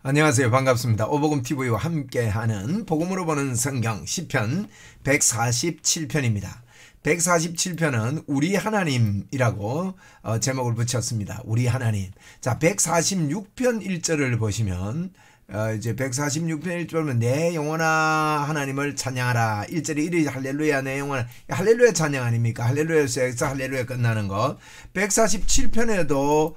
안녕하세요. 반갑습니다. 오복음TV와 함께하는 복음으로 보는 성경 시편 147편입니다. 147편은 우리 하나님이라고 제목을 붙였습니다. 우리 하나님. 자, 146편 1절을 보시면 이제 146편 1절은 내 영혼아 하나님을 찬양하라. 1절이 이르 할렐루야 내 영혼아. 할렐루야 찬양 아닙니까? 할렐루야에서 할렐루야 끝나는 것. 147편에도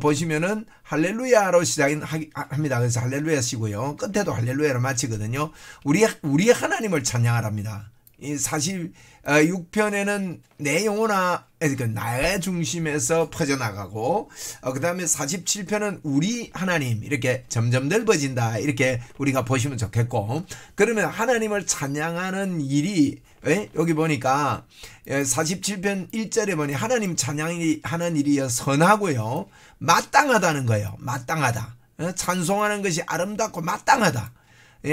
보시면은 할렐루야로 시작합니다. 그래서 할렐루야시고요. 끝에도 할렐루야로 마치거든요. 우리 하나님을 찬양하랍니다. 이 46편에는 내 영혼아 나의 중심에서 퍼져나가고 그 다음에 47편은 우리 하나님 이렇게 점점 넓어진다 이렇게 우리가 보시면 좋겠고, 그러면 하나님을 찬양하는 일이 여기 보니까 47편 1절에 보니 하나님 찬양하는 일이 선하고요 마땅하다는 거예요. 마땅하다. 찬송하는 것이 아름답고 마땅하다.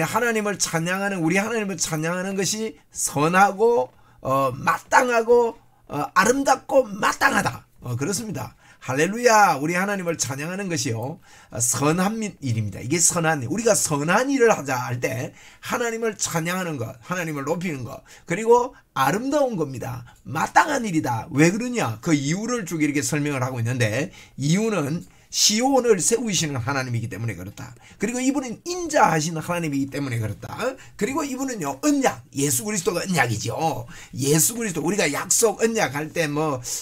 하나님을 찬양하는 우리 하나님을 찬양하는 것이 선하고 마땅하고 아름답고 마땅하다. 그렇습니다. 할렐루야 우리 하나님을 찬양하는 것이요 선한 일입니다. 이게 선한 일. 우리가 선한 일을 하자 할 때 하나님을 찬양하는 것, 하나님을 높이는 것, 그리고 아름다운 겁니다. 마땅한 일이다. 왜 그러냐? 그 이유를 쭉 이렇게 설명을 하고 있는데, 이유는 시온을 세우시는 하나님이기 때문에 그렇다. 그리고 이분은 인자하시는 하나님이기 때문에 그렇다. 그리고 이분은요 언약, 예수 그리스도가 언약이죠. 예수 그리스도, 우리가 약속 언약 할 때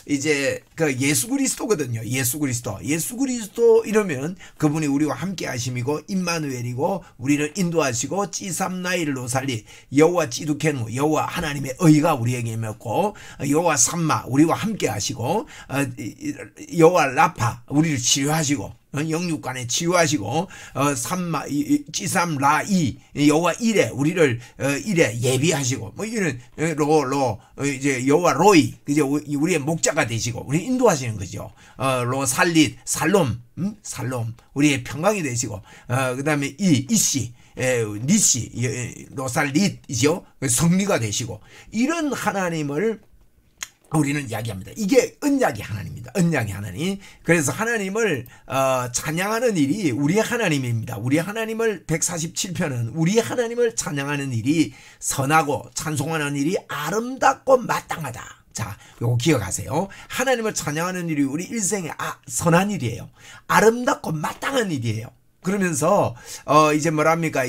이제 그 예수 그리스도거든요. 예수 그리스도 이러면 그분이 우리와 함께 하심이고 임마누엘이고 우리를 인도하시고 찌삼나일로 살리 여호와 찌두케누, 여호와 하나님의 의가 우리에게 임했고, 여호와 삼마 우리와 함께 하시고, 여호와 라파 우리를 치료하시고, 영육간에 치유하시고, 삼마 찌삼라이 여호와 이레 우리를 이레 예비하시고, 이런 이제 여호와 로이 이제 우리의 목자가 되시고 우리 인도하시는 거죠. 로 살릿 살롬 우리의 평강이 되시고, 그다음에 이씨 니씨 로살릿이죠. 성리가 되시고, 이런 하나님을 우리는 이야기합니다. 이게 언약의 하나님입니다. 언약의 하나님. 그래서 하나님을 찬양하는 일이 우리 하나님입니다. 우리 하나님을 147편은 우리 하나님을 찬양하는 일이 선하고 찬송하는 일이 아름답고 마땅하다. 자, 요거 기억하세요. 하나님을 찬양하는 일이 우리 일생에 선한 일이에요. 아름답고 마땅한 일이에요. 그러면서 이제 뭐랍니까?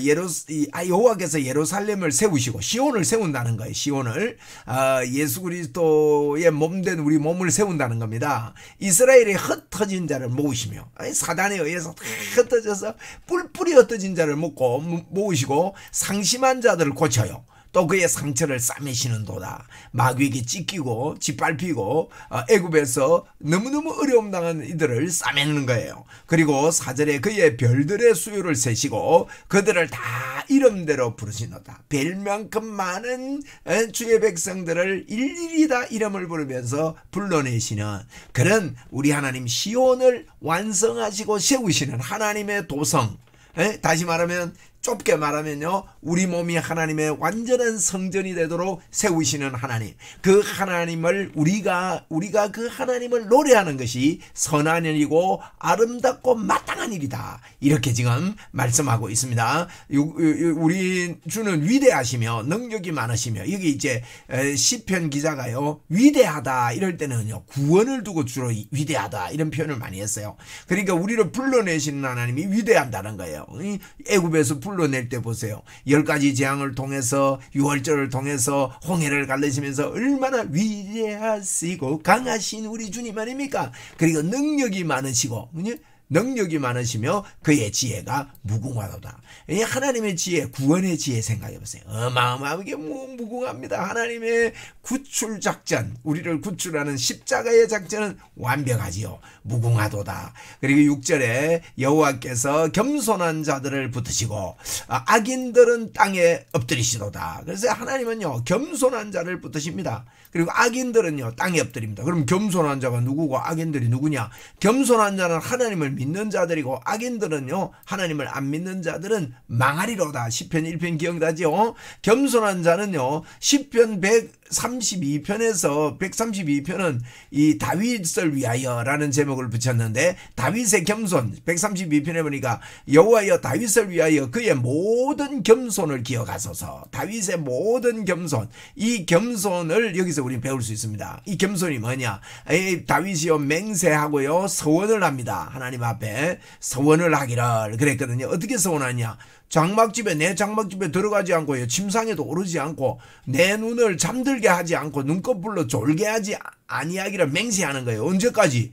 여호와께서 예루살렘을 세우시고 시온을 세운다는 거예요. 시온을 예수 그리스도의 몸된 우리 몸을 세운다는 겁니다. 이스라엘의 흩어진 자를 모으시며, 사단에 의해서 다 흩어져서 뿔뿔이 흩어진 자를 모으시고 상심한 자들을 고쳐요. 또 그의 상처를 싸매시는도다. 마귀에게 찢기고 짓밟히고 애굽에서 너무너무 어려움 당한 이들을 싸매는 거예요. 그리고 4절에 그의 별들의 수요를 세시고 그들을 다 이름대로 부르시노다. 별만큼 많은 주의 백성들을 일일이 다 이름을 부르면서 불러내시는 그런 우리 하나님 시온을 완성하시고 세우시는 하나님의 도성. 다시 말하면, 좁게 말하면요, 우리 몸이 하나님의 완전한 성전이 되도록 세우시는 하나님, 그 하나님을 우리가 그 하나님을 노래하는 것이 선한 일이고 아름답고 마땅한 일이다. 이렇게 지금 말씀하고 있습니다. 우리 주는 위대하시며 능력이 많으시며, 여기 이제 시편 기자가요 위대하다 이럴 때는요 구원을 두고 주로 위대하다 이런 표현을 많이 했어요. 그러니까 우리를 불러내시는 하나님이 위대한다는 거예요. 애굽에서 불러낼 때 보세요. 10가지 재앙을 통해서, 유월절을 통해서 홍해를 갈르시면서 얼마나 위대하시고 강하신 우리 주님 아닙니까? 그리고 능력이 많으시며 그의 지혜가 무궁하도다. 하나님의 지혜, 구원의 지혜 생각해보세요. 어마어마하게 무궁합니다. 하나님의 구출 작전, 우리를 구출하는 십자가의 작전은 완벽하지요. 무궁하도다. 그리고 6절에 여호와께서 겸손한 자들을 붙으시고 악인들은 땅에 엎드리시도다. 그래서 하나님은요 겸손한 자를 붙으십니다. 그리고 악인들은요 땅에 엎드립니다. 그럼 겸손한 자가 누구고 악인들이 누구냐? 겸손한 자는 하나님을 믿는 자들이고 악인들은요 하나님을 안 믿는 자들은 망하리로다. 시편 1편 기억나죠? 겸손한 자는요 시편 132편에서 132편은 이 다윗을 위하여라는 제목을 붙였는데 다윗의 겸손 132편에 보니까 여호와여 다윗을 위하여 그의 모든 겸손을 기억하소서. 다윗의 모든 겸손, 이 겸손을 여기서 우리는 배울 수 있습니다. 이 겸손이 뭐냐? 다윗이요 맹세하고요 서원을 합니다. 하나님 앞에 서원을 하기를 그랬거든요. 어떻게 서원하냐? 장막집에 내 장막집에 들어가지 않고요 침상에도 오르지 않고 내 눈을 잠들게 하지 않고 눈꺼풀로 졸게 하지 아니하기를 맹세하는 거예요. 언제까지?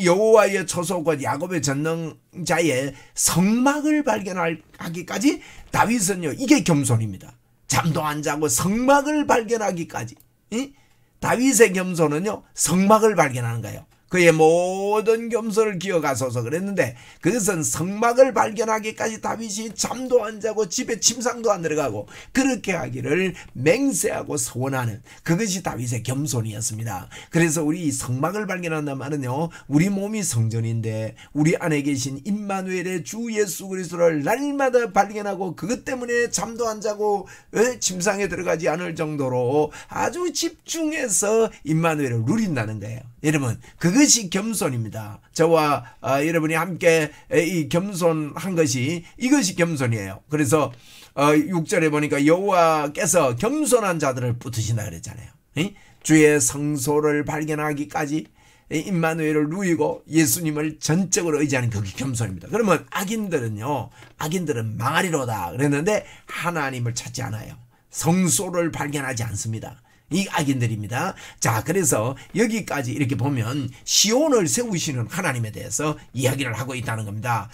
여호와의 처소과 야곱의 전능자의 성막을 발견하기까지 다윗은요 이게 겸손입니다. 잠도 안 자고 성막을 발견하기까지. 다윗의 겸손은요 성막을 발견하는 거예요. 그의 모든 겸손을 기억하소서 그랬는데 그것은 성막을 발견하기까지 다윗이 잠도 안 자고 집에 침상도 안 들어가고 그렇게 하기를 맹세하고 서원하는 그것이 다윗의 겸손이었습니다. 그래서 우리 성막을 발견한다는 말은요 우리 몸이 성전인데 우리 안에 계신 임마누엘의 주 예수 그리스도를 날마다 발견하고 그것 때문에 잠도 안 자고 침상에 들어가지 않을 정도로 아주 집중해서 임마누엘을 누린다는 거예요. 여러분 그것이 겸손입니다. 저와 여러분이 함께 이 겸손한 것이 이것이 겸손이에요. 그래서 6절에 보니까 여호와께서 겸손한 자들을 붙으신다 그랬잖아요. 주의 성소를 발견하기까지 임마누엘을 누이고 예수님을 전적으로 의지하는 그게 겸손입니다. 그러면 악인들은 망하리로다 그랬는데 하나님을 찾지 않아요. 성소를 발견하지 않습니다. 이 악인들입니다. 자, 그래서 여기까지 이렇게 보면 시온을 세우시는 하나님에 대해서 이야기를 하고 있다는 겁니다.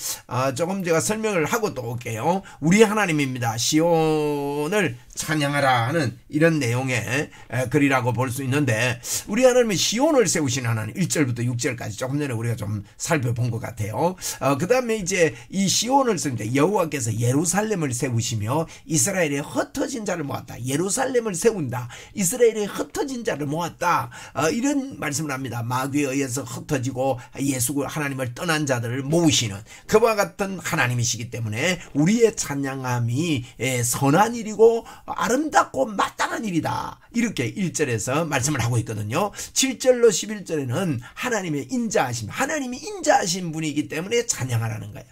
조금 제가 설명을 하고 또 올게요. 우리 하나님입니다. 시온을 찬양하라 하는 이런 내용의 글이라고 볼 수 있는데 우리 하나님은 시온을 세우시는 하나님 1절부터 6절까지 조금 전에 우리가 좀 살펴본 것 같아요. 그 다음에 이제 이 시온을 세우는데 여호와께서 예루살렘을 세우시며 이스라엘의 흩어진 자를 모았다. 예루살렘을 세운다. 이스라엘의 흩어진 자를 모았다. 이런 말씀을 합니다. 마귀에 의해서 흩어지고 예수 하나님을 떠난 자들을 모으시는 그와 같은 하나님이시기 때문에 우리의 찬양함이 선한 일이고 아름답고 마땅한 일이다. 이렇게 1절에서 말씀을 하고 있거든요. 7절로 11절에는 하나님의 인자하심, 하나님이 인자하신 분이기 때문에 찬양하라는 거예요.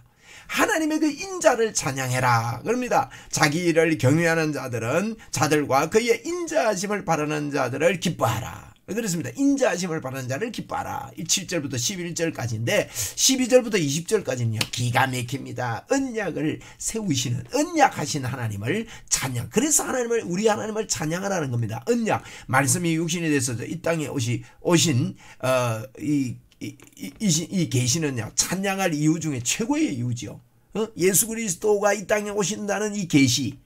하나님의 그 인자를 찬양해라 그럽니다. 자기를 경외하는 자들과 그의 인자하심을 바라는 자들을 기뻐하라. 그렇습니다. 인자하심을 바라는 자를 기뻐하라. 7절부터 11절까지인데 12절부터 20절까지는요 기가 막힙니다. 언약을 세우시는 언약하신 하나님을 찬양. 그래서 우리 하나님을 찬양하라는 겁니다. 언약 말씀이 육신이 되어서 이 땅에 오신 이 계시는요 찬양할 이유 중에 최고의 이유죠. 예수 그리스도가 이 땅에 오신다는 이 계시,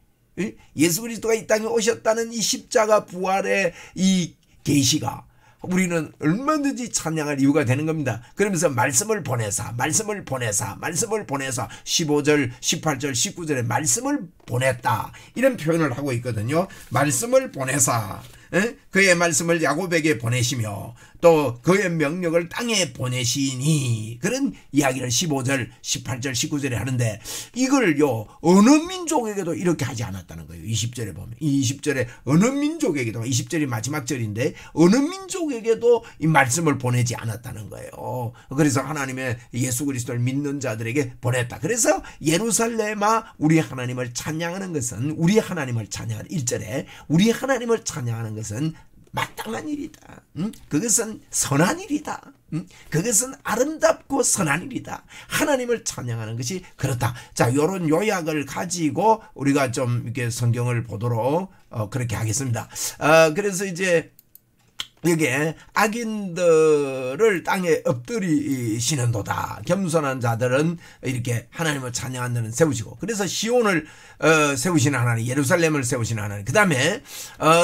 예수 그리스도가 이 땅에 오셨다는 이 십자가 부활의 이 계시가 우리는 얼마든지 찬양할 이유가 되는 겁니다. 그러면서 말씀을 보내사 15절 18절 19절에 말씀을 보냈다 이런 표현을 하고 있거든요. 말씀을 보내사 그의 말씀을 야곱에게 보내시며 또 그의 명령을 땅에 보내시니 그런 이야기를 15절 18절 19절에 하는데 이걸요 어느 민족에게도 이렇게 하지 않았다는 거예요. 20절에 보면 이 20절에 어느 민족에게도 20절이 마지막 절인데 어느 민족에게도 이 말씀을 보내지 않았다는 거예요. 그래서 하나님의 예수 그리스도를 믿는 자들에게 보냈다. 그래서 예루살렘아 우리 하나님을 찬양하는 것은 우리 하나님을 찬양하는 1절에 우리 하나님을 찬양하는 것은 마땅한 일이다. 그것은 선한 일이다. 그것은 아름답고 선한 일이다. 하나님을 찬양하는 것이 그렇다. 자, 요런 요약을 가지고 우리가 좀 이렇게 성경을 보도록 그렇게 하겠습니다. 그래서 이제 여기에 악인들을 땅에 엎드리시는도다. 겸손한 자들은 이렇게 하나님을 찬양하는 데는 세우시고 그래서 시온을 세우시는 하나님, 예루살렘을 세우시는 하나님. 그 다음에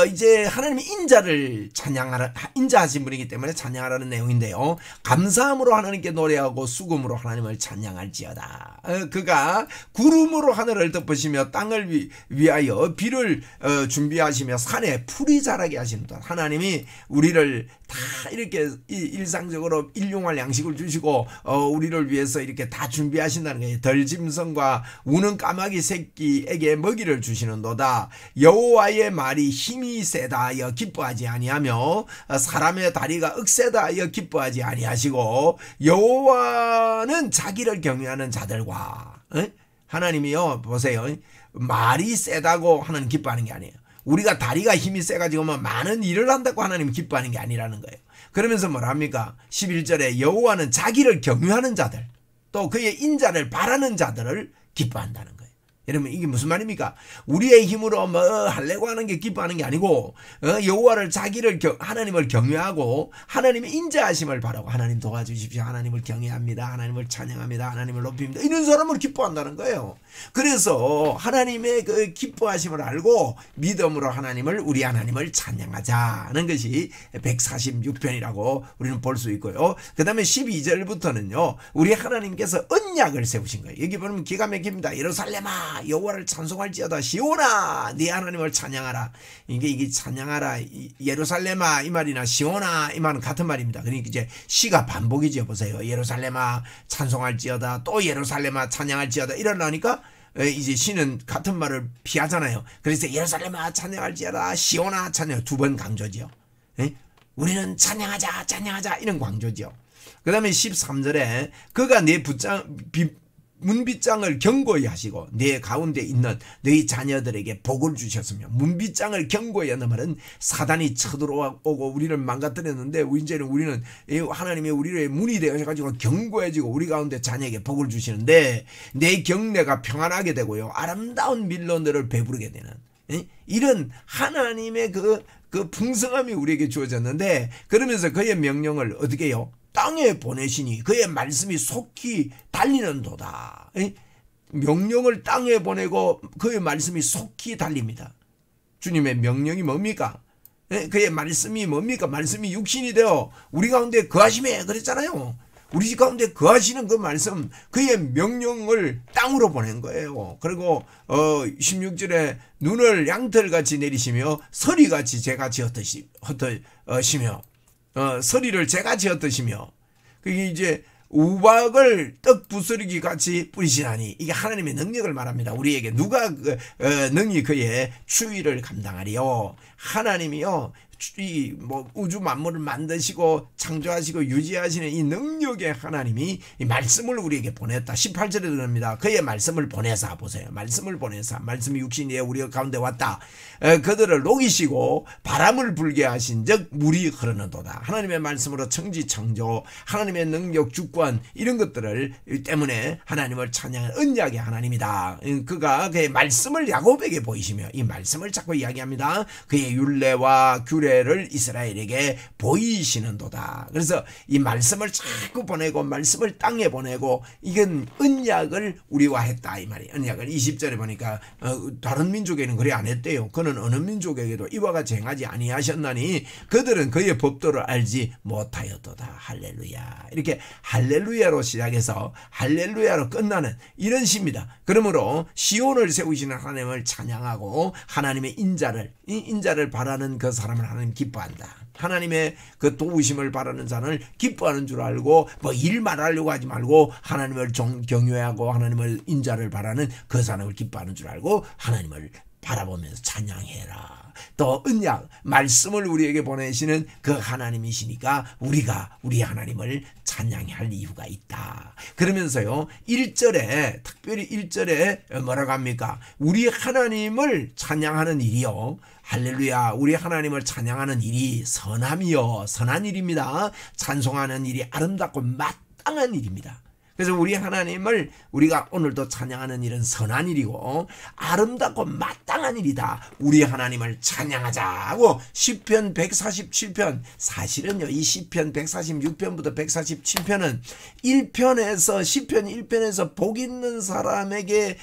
이제 하나님의 인자를 찬양하라, 인자하신 분이기 때문에 찬양하라는 내용인데요. 감사함으로 하나님께 노래하고 수금으로 하나님을 찬양할지어다. 그가 구름으로 하늘을 덮으시며 땅을 위하여 비를 준비하시며 산에 풀이 자라게 하시는 것. 하나님이 우리 우리를 다 이렇게 일상적으로 일용할 양식을 주시고 우리를 위해서 이렇게 다 준비하신다는 거예요. 덜짐승과 우는 까마귀 새끼에게 먹이를 주시는도다. 여호와의 말이 힘이 세다 하여 기뻐하지 아니하며 사람의 다리가 억세다 하여 기뻐하지 아니하시고 여호와는 자기를 경외하는 자들과 하나님이요 보세요. 말이 세다고 하나님 기뻐하는 게 아니에요. 우리가 다리가 힘이 세가지고 많은 일을 한다고 하나님 기뻐하는 게 아니라는 거예요. 그러면서 뭐라 합니까? 11절에 여호와는 자기를 경외하는 자들 또 그의 인자를 바라는 자들을 기뻐한다는 거예요. 여러분 이게 무슨 말입니까? 우리의 힘으로 뭐 하려고 하는 게 기뻐하는 게 아니고 여호와를 하나님을 경외하고 하나님의 인자하심을 바라고 하나님 도와주십시오. 하나님을 경외합니다. 하나님을 찬양합니다. 하나님을 높입니다. 이런 사람을 기뻐한다는 거예요. 그래서 하나님의 그 기뻐하심을 알고 믿음으로 우리 하나님을 찬양하자는 것이 146편이라고 우리는 볼 수 있고요. 그 다음에 12절부터는요. 우리 하나님께서 언약을 세우신 거예요. 여기 보면 기가 막힙니다. 예루살렘아 여호와를 찬송할지어다. 시온아 네 하나님을 찬양하라. 이게 찬양하라 예루살렘아 이 말이나 시온아 이 말은 같은 말입니다. 그러니까 이제 시가 반복이죠. 보세요. 예루살렘아 찬송할지어다 또 예루살렘아 찬양할지어다 이러려니까 이제 시는 같은 말을 피하잖아요. 그래서 예루살렘아 찬양할지어다 시온아 찬양 두 번 강조죠. 우리는 찬양하자 이런 강조죠. 그 다음에 13절에 그가 내 문빗장을 견고히 하시고 내 가운데 있는 너희 자녀들에게 복을 주셨으며 문빗장을 견고히 하는 말은 사단이 쳐들어오고 우리를 망가뜨렸는데 이제는 우리는 하나님의 우리의 문이 되어가지고 견고해지고 우리 가운데 자녀에게 복을 주시는데 내 경내가 평안하게 되고요 아름다운 밀로 너를 배부르게 되는 이런 하나님의 그 풍성함이 우리에게 주어졌는데 그러면서 그의 명령을 어떻게 해요? 땅에 보내시니 그의 말씀이 속히 달리는도다. 명령을 땅에 보내고 그의 말씀이 속히 달립니다. 주님의 명령이 뭡니까? 그의 말씀이 뭡니까? 말씀이 육신이 되어 우리 가운데 거하시매 그랬잖아요. 우리 집 가운데 거하시는 그 말씀 그의 명령을 땅으로 보낸 거예요. 그리고 16절에 눈을 양털같이 내리시며 서리같이 제같이 흩으시며 서리를 제같이 흩으시며 그게 이제 우박을 떡 부스러기 같이 뿌리시나니 이게 하나님의 능력을 말합니다. 우리에게 누가 능히 그의 추위를 감당하리요. 하나님이요 우주 만물을 만드시고 창조하시고 유지하시는 이 능력의 하나님이 이 말씀을 우리에게 보냈다. 18절에 그럽니다. 그의 말씀을 보내사 보세요. 말씀을 보내사 말씀이 육신이 우리 가운데 왔다. 그들을 녹이시고 바람을 불게 하신 즉 물이 흐르는도다. 하나님의 말씀으로 청지 창조 하나님의 능력 주권 이런 것들을 때문에 하나님을 찬양하는 언약의 하나님이다. 그가 그의 말씀을 야곱에게 보이시며 이 말씀을 자꾸 이야기합니다. 그의 율례와 규례를 이스라엘에게 보이시는도다. 그래서 이 말씀을 자꾸 보내고 말씀을 땅에 보내고 이건 언약을 우리와 했다 이 말이에요. 언약을 20절에 보니까 다른 민족에는 그래 안 했대요. 그는 어느 민족에게도 이와 같이 행하지 아니하셨나니 그들은 그의 법도를 알지 못하였도다. 할렐루야. 이렇게 할렐루야로 시작해서 할렐루야로 끝나는 이런 시입니다. 그러므로 시온을 세우시는 하나님을 찬양하고 하나님의 인자를 바라는 그 사람을 하나님 기뻐한다. 하나님의 그 도우심을 바라는 자는 기뻐하는 줄 알고 뭐 일 말하려고 하지 말고 하나님을 경외하고 하나님을 인자를 바라는 그 사람을 기뻐하는 줄 알고 하나님을 바라보면서 찬양해라. 또 언약 말씀을 우리에게 보내시는 그 하나님이시니까 우리가 우리 하나님을 찬양할 이유가 있다. 그러면서요 1절에 특별히 1절에 뭐라고 합니까? 우리 하나님을 찬양하는 일이요 할렐루야 우리 하나님을 찬양하는 일이 선함이요 선한 일입니다. 찬송하는 일이 아름답고 마땅한 일입니다. 그래서 우리 하나님을 우리가 오늘도 찬양하는 일은 선한 일이고 아름답고 마땅한 일이다. 우리 하나님을 찬양하자고 시편 147편 사실은요 이 시편 146편부터 147편은 1편에서 시편 1편에서 복 있는 사람에게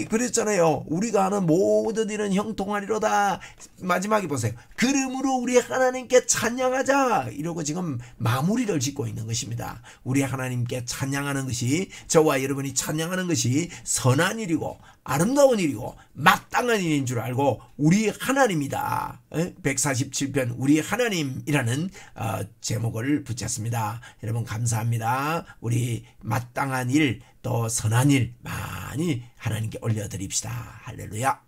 그랬잖아요. 우리가 하는 모든 일은 형통하리로다. 마지막에 보세요. 그러므로 우리 하나님께 찬양하자 이러고 지금 마무리를 짓고 있는 것입니다. 우리 하나님께 찬양하는 것이 것이, 저와 여러분이 찬양하는 것이 선한 일이고 아름다운 일이고 마땅한 일인 줄 알고 우리 하나님이다. 147편 우리 하나님이라는 제목을 붙였습니다. 여러분 감사합니다. 우리 마땅한 일 또 선한 일 많이 하나님께 올려드립시다. 할렐루야.